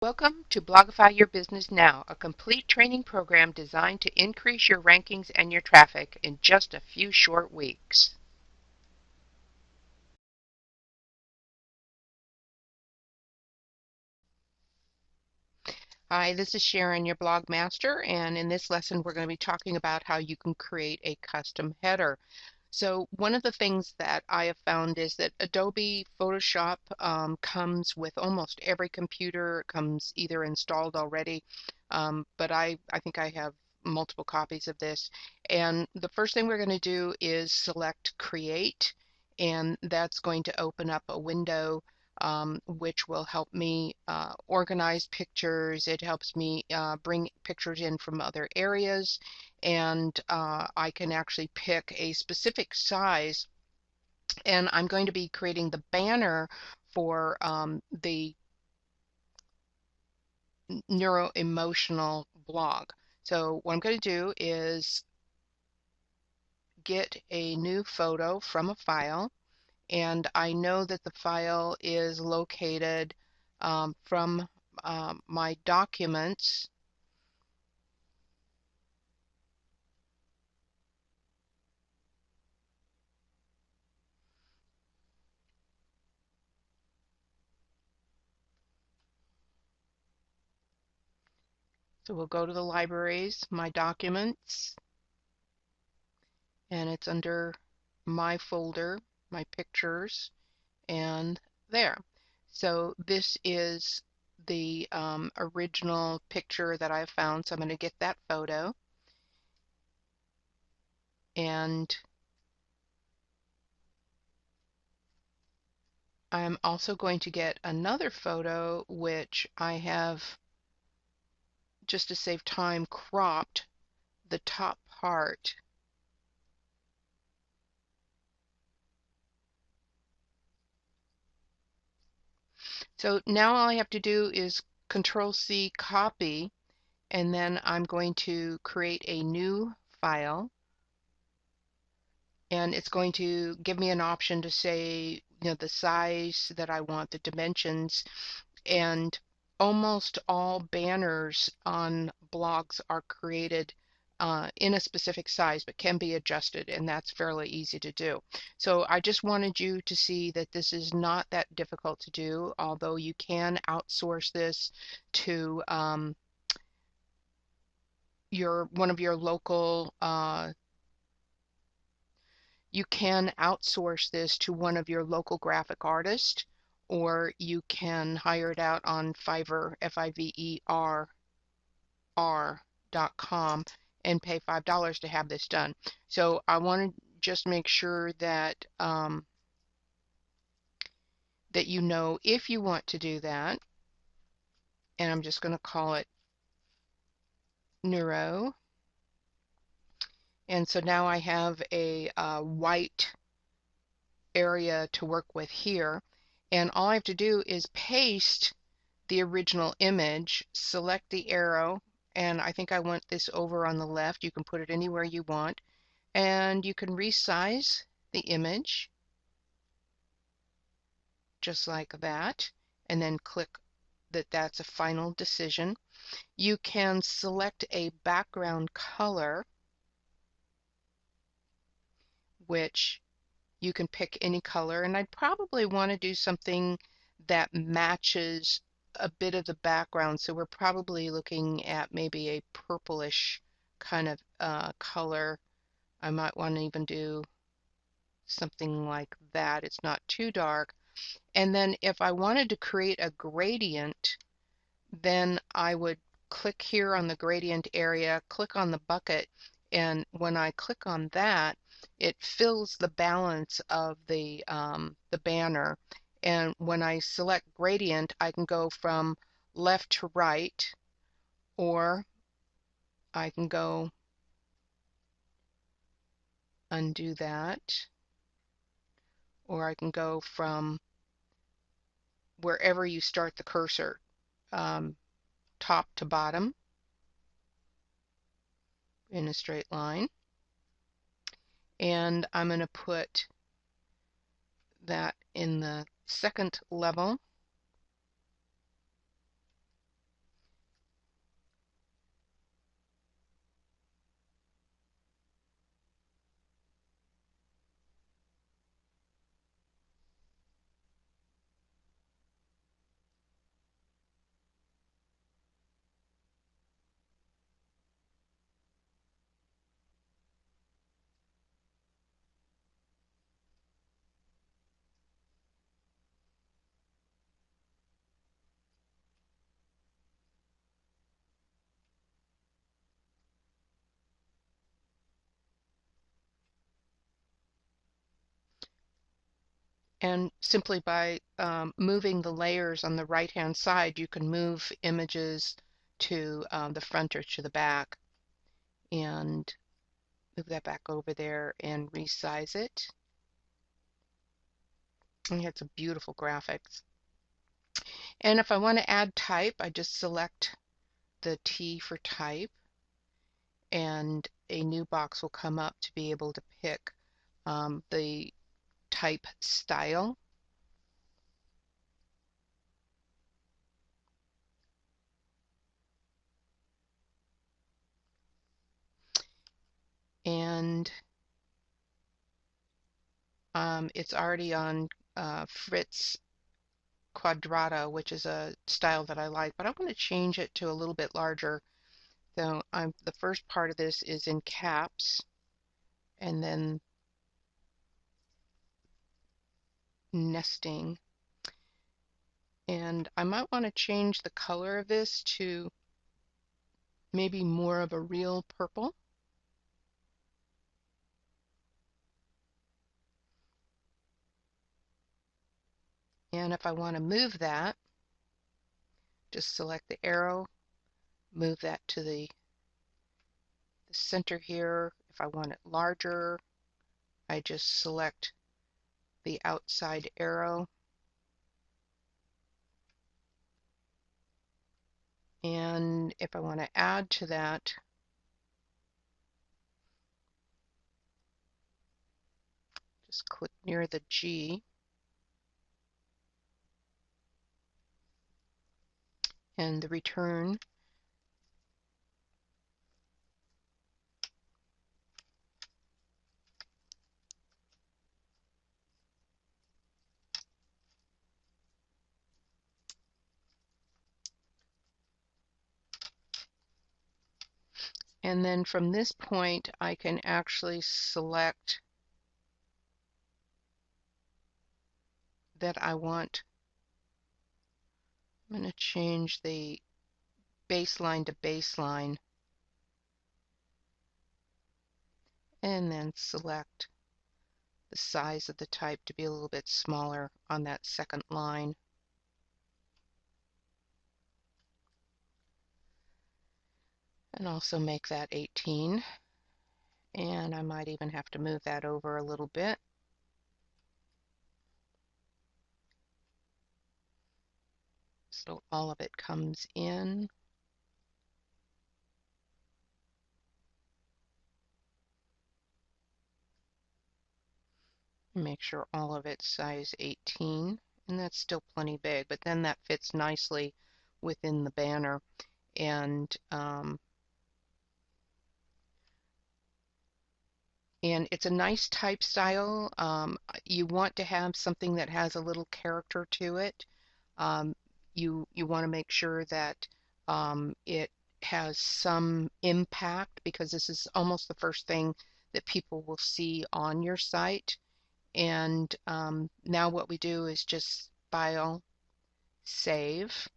Welcome to Blogify Your Business Now, a complete training program designed to increase your rankings and your traffic in just a few short weeks. Hi, this is Sharon, your blog master, and in this lesson we're going to be talking about how you can create a custom header. So one of the things that I have found is that Adobe Photoshop comes with almost every computer. It comes either installed already, but I think I have multiple copies of this. And the first thing we're going to do is select Create, and that's going to open up a window which will help me organize pictures. It helps me bring pictures in from other areas, and I can actually pick a specific size. And I'm going to be creating the banner for the neuro-emotional blog. So what I'm going to do is get a new photo from a file, and I know that the file is located from my documents. So we'll go to the libraries, my documents, and it's under my folder, my pictures, and there. So this is the original picture that I found. So I'm going to get that photo, and I'm also going to get another photo which I have, just to save time, cropped the top part. So now all I have to do is Control C, copy, and then I'm going to create a new file, and it's going to give me an option to say, the size that I want, the dimensions, and almost all banners on blogs are created in a specific size, but can be adjusted, and that's fairly easy to do. So I just wanted you to see that this is not that difficult to do, although you can outsource this to one of your local you can outsource this to one of your local graphic artists, or you can hire it out on Fiverr, Fiverr.com, and pay $5 to have this done. So I want to just make sure that that you know if you want to do that, and I'm just going to call it Neuro. And so now I have a white area to work with here, and all I have to do is paste the original image, select the arrow, and I think I want this over on the left. You can put it anywhere you want, and you can resize the image just like that, and then click that that's a final decision. You can select a background color, which you can pick any color, and I'd probably want to do something that matches a bit of the background. So we're probably looking at maybe a purplish kind of color. I might want to even do something like that. It's not too dark. And then if I wanted to create a gradient, then I would click here on the gradient area, click on the bucket, and when I click on that, it fills the balance of the banner. And when I select gradient, I can go from left to right, or I can go undo that, or I can go from wherever you start the cursor, um, top to bottom in a straight line. And I'm going to put that in the second level. And simply by moving the layers on the right-hand side, you can move images to the front or to the back, and move that back over there and resize it. And you had some beautiful graphics. And if I want to add type, I just select the T for type, and a new box will come up to be able to pick the type style. And it's already on Fritz Quadrata, which is a style that I like, but I want to change it to a little bit larger. So the first part of this is in caps, and then nesting. And I might want to change the color of this to maybe more of a real purple. And if I want to move that, just select the arrow, move that to the center here. If I want it larger, I just select the outside arrow. And if I want to add to that, just click near the G and the return. And then from this point, I can actually select that I want, I'm going to change the baseline to baseline, and then select the size of the type to be a little bit smaller on that second line. And also make that 18. And I might even have to move that over a little bit. So all of it comes in. Make sure all of it's size 18, and that's still plenty big, but then that fits nicely within the banner. And it's a nice type style. You want to have something that has a little character to it. You want to make sure that it has some impact, because this is almost the first thing that people will see on your site. And now what we do is just file, save,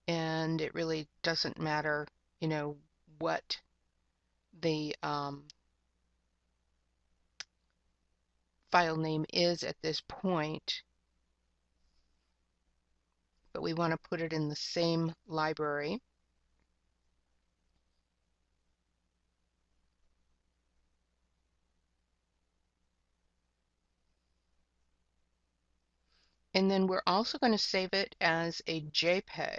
and it really doesn't matter, what the file name is at this point, but we want to put it in the same library. And then we're also going to save it as a JPEG.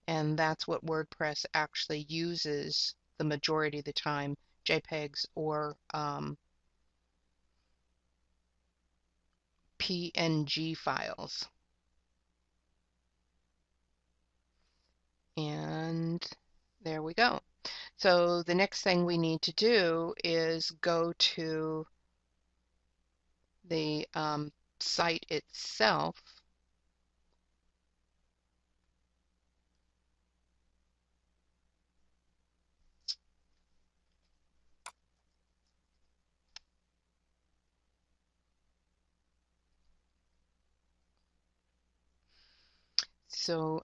And that's what WordPress actually uses the majority of the time, JPEGs or PNG files. And there we go. So the next thing we need to do is go to the site itself. So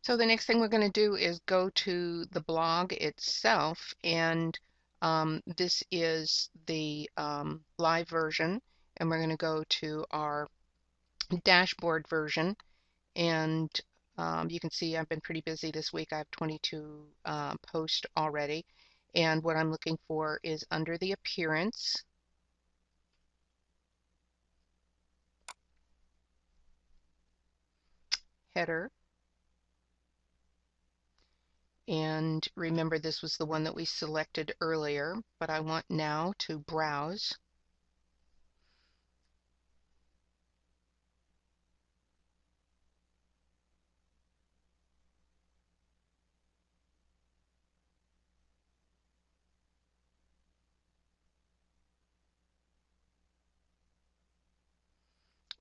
So the next thing we're going to do is go to the blog itself, and this is the live version, and we're going to go to our dashboard version, and you can see I've been pretty busy this week. I have 22 posts already, and what I'm looking for is under the appearance, header, and remember this was the one that we selected earlier, but I want now to browse.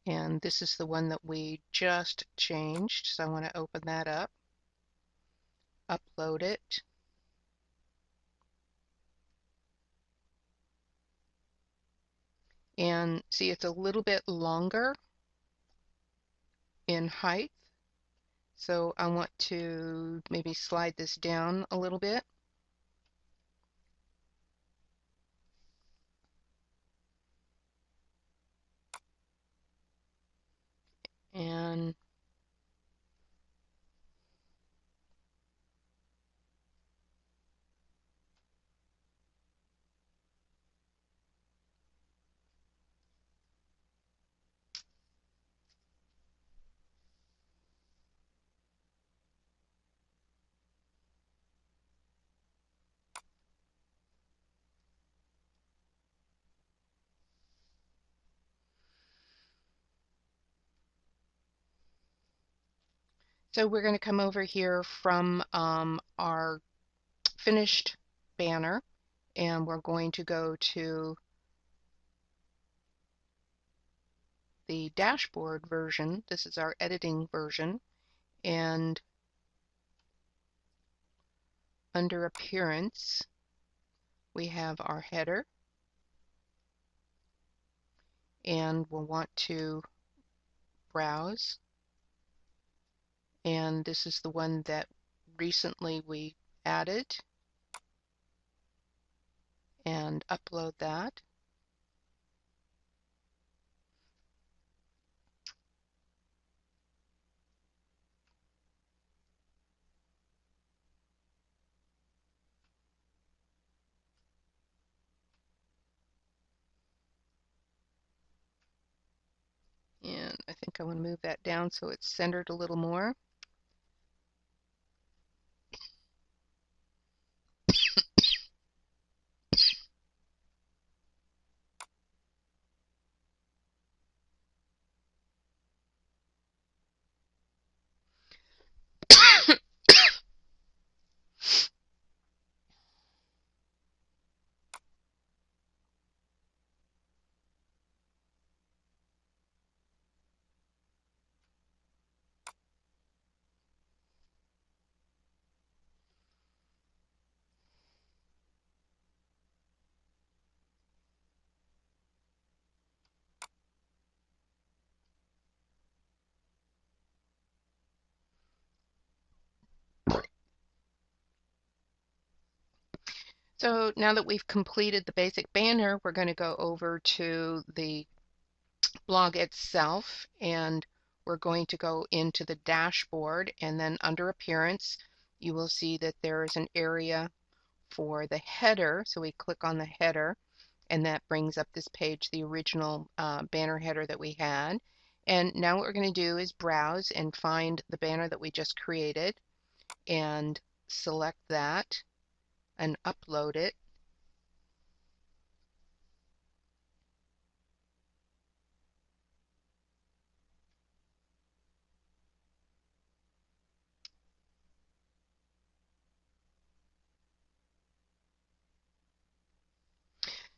And this is the one that we just changed, so I want to open that up, upload it, and see it's a little bit longer in height, so I want to maybe slide this down a little bit. And so we're going to come over here from our finished banner, and we're going to go to the dashboard version. This is our editing version, and under appearance we have our header, and we'll want to browse, and this is the one that recently we added, and upload that. And I think I want to move that down so it's centered a little more. So now that we've completed the basic banner, we're going to go over to the blog itself, and we're going to go into the dashboard, and then under appearance you will see that there is an area for the header. So we click on the header, and that brings up this page, the original banner header that we had. And now what we're going to do is browse and find the banner that we just created, and select that and upload it.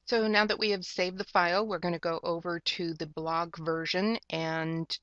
So now that we have saved the file, we're going to go over to the blog version, and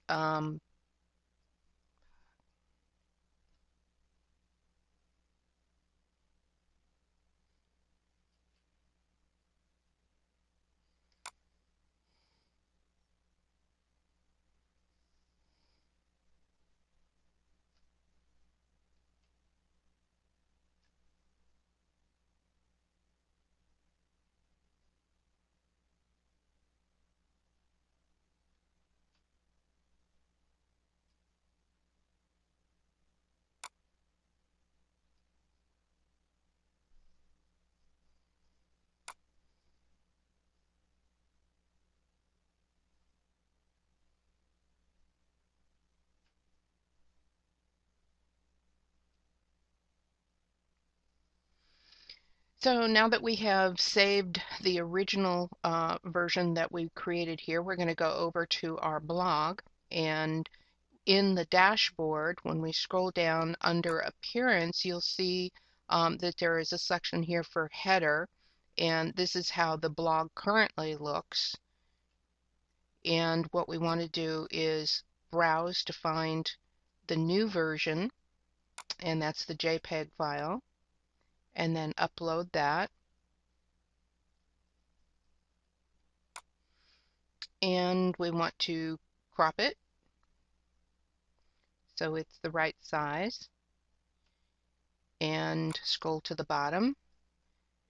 So now that we have saved the original version that we created here, we're going to go over to our blog, and in the dashboard, when we scroll down under Appearance, you'll see that there is a section here for header, and this is how the blog currently looks. And what we want to do is browse to find the new version, and that's the JPEG file, and then upload that. And we want to crop it so it's the right size, and scroll to the bottom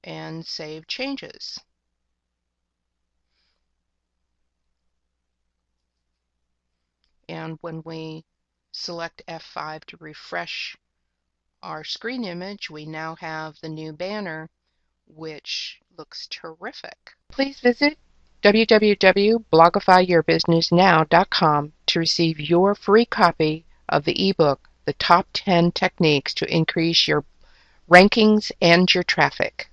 and save changes. And when we select F5 to refresh our screen image, we now have the new banner, which looks terrific. Please visit www.blogifyyourbusinessnow.com to receive your free copy of the ebook, The Top 10 Techniques to Increase Your Rankings and Your Traffic.